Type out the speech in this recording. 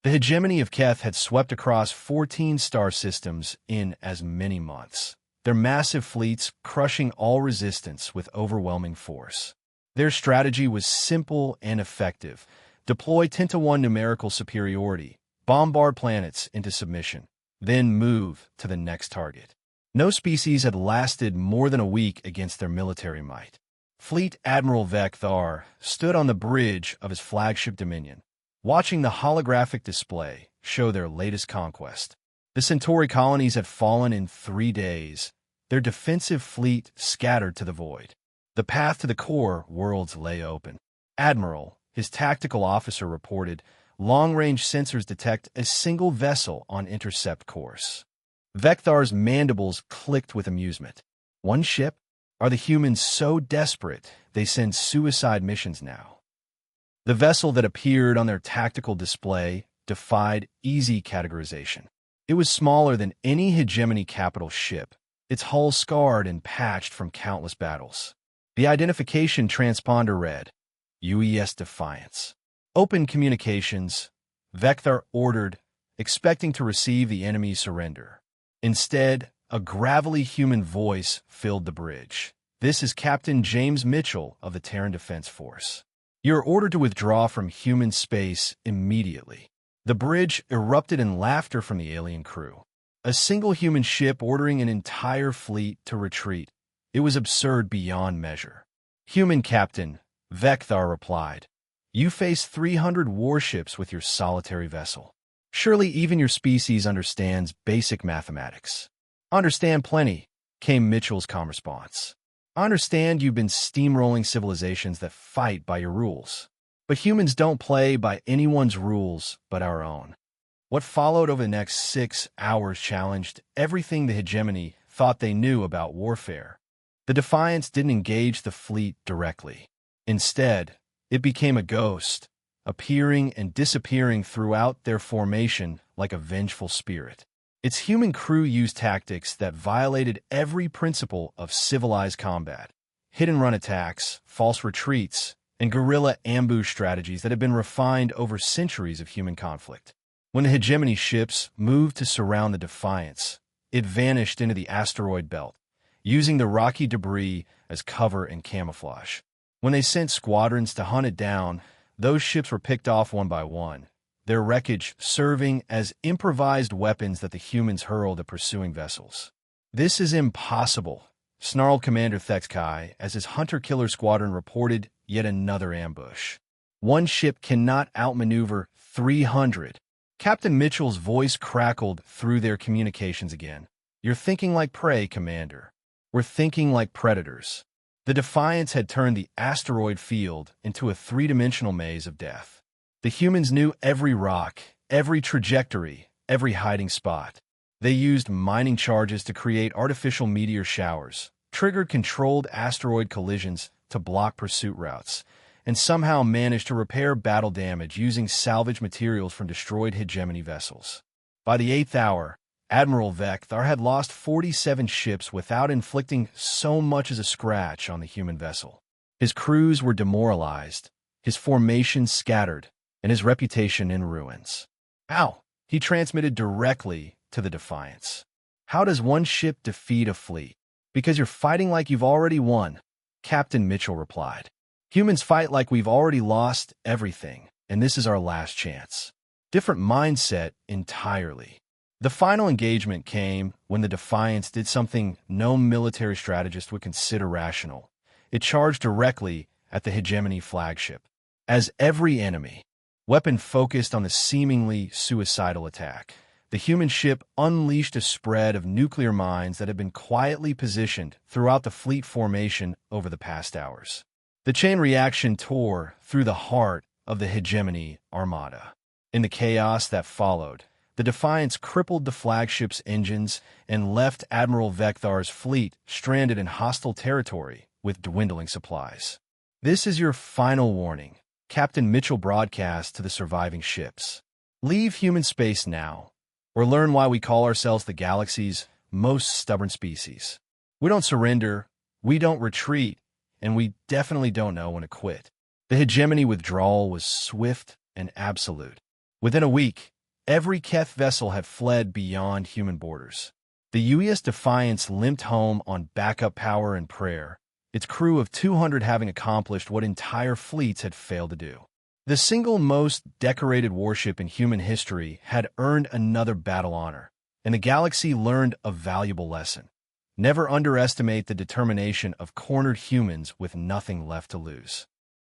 The hegemony of Keth had swept across 14 star systems in as many months, their massive fleets crushing all resistance with overwhelming force. Their strategy was simple and effective. Deploy 10-to-1 numerical superiority, bombard planets into submission, then move to the next target. No species had lasted more than a week against their military might. Fleet Admiral Vecthar stood on the bridge of his flagship Dominion, watching the holographic display show their latest conquest. The Centauri colonies had fallen in 3 days, their defensive fleet scattered to the void. The path to the core worlds lay open. Admiral, his tactical officer, reported, long-range sensors detect a single vessel on intercept course. Vecthar's mandibles clicked with amusement. One ship? Are the humans so desperate they send suicide missions now? The vessel that appeared on their tactical display defied easy categorization. It was smaller than any hegemony capital ship, its hull scarred and patched from countless battles. The identification transponder read, UES Defiance. Open communications, Vecthar ordered, expecting to receive the enemy's surrender. Instead, a gravelly human voice filled the bridge. This is Captain James Mitchell of the Terran Defense Force. You're ordered to withdraw from human space immediately. The bridge erupted in laughter from the alien crew. A single human ship ordering an entire fleet to retreat. It was absurd beyond measure. Human Captain, Vecthar replied. You face 300 warships with your solitary vessel. Surely even your species understands basic mathematics. Understand plenty, came Mitchell's calm response. I understand you've been steamrolling civilizations that fight by your rules. But humans don't play by anyone's rules but our own. What followed over the next 6 hours challenged everything the hegemony thought they knew about warfare. The Defiance didn't engage the fleet directly. Instead, it became a ghost, appearing and disappearing throughout their formation like a vengeful spirit. Its human crew used tactics that violated every principle of civilized combat. Hit-and-run attacks, false retreats, and guerrilla ambush strategies that had been refined over centuries of human conflict. When the hegemony ships moved to surround the Defiance, it vanished into the asteroid belt, using the rocky debris as cover and camouflage. When they sent squadrons to hunt it down, those ships were picked off one by one, their wreckage serving as improvised weapons that the humans hurled at pursuing vessels. This is impossible, snarled Commander Thexkai as his hunter-killer squadron reported yet another ambush. One ship cannot outmaneuver 300. Captain Mitchell's voice crackled through their communications again. You're thinking like prey, Commander. We're thinking like predators. The Defiance had turned the asteroid field into a 3-dimensional maze of death. The humans knew every rock, every trajectory, every hiding spot. They used mining charges to create artificial meteor showers, triggered controlled asteroid collisions to block pursuit routes, and somehow managed to repair battle damage using salvage materials from destroyed hegemony vessels. By the 8th hour, Admiral Vecthar had lost 47 ships without inflicting so much as a scratch on the human vessel. His crews were demoralized, his formations scattered, and his reputation in ruins. How? He transmitted directly to the Defiance. How does one ship defeat a fleet? Because you're fighting like you've already won, Captain Mitchell replied. Humans fight like we've already lost everything, and this is our last chance. Different mindset entirely. The final engagement came when the Defiance did something no military strategist would consider rational. It charged directly at the hegemony flagship. As every enemy, weapon focused on the seemingly suicidal attack, the human ship unleashed a spread of nuclear mines that had been quietly positioned throughout the fleet formation over the past hours. The chain reaction tore through the heart of the hegemony armada. In the chaos that followed, the Defiance crippled the flagship's engines and left Admiral Vecthar's fleet stranded in hostile territory with dwindling supplies. This is your final warning, Captain Mitchell broadcast to the surviving ships. Leave human space now, or learn why we call ourselves the galaxy's most stubborn species. We don't surrender, we don't retreat, and we definitely don't know when to quit. The hegemony withdrawal was swift and absolute. Within a week, every Keth vessel had fled beyond human borders. The UES Defiance limped home on backup power and prayer, its crew of 200 having accomplished what entire fleets had failed to do. The single most decorated warship in human history had earned another battle honor, and the galaxy learned a valuable lesson. Never underestimate the determination of cornered humans with nothing left to lose.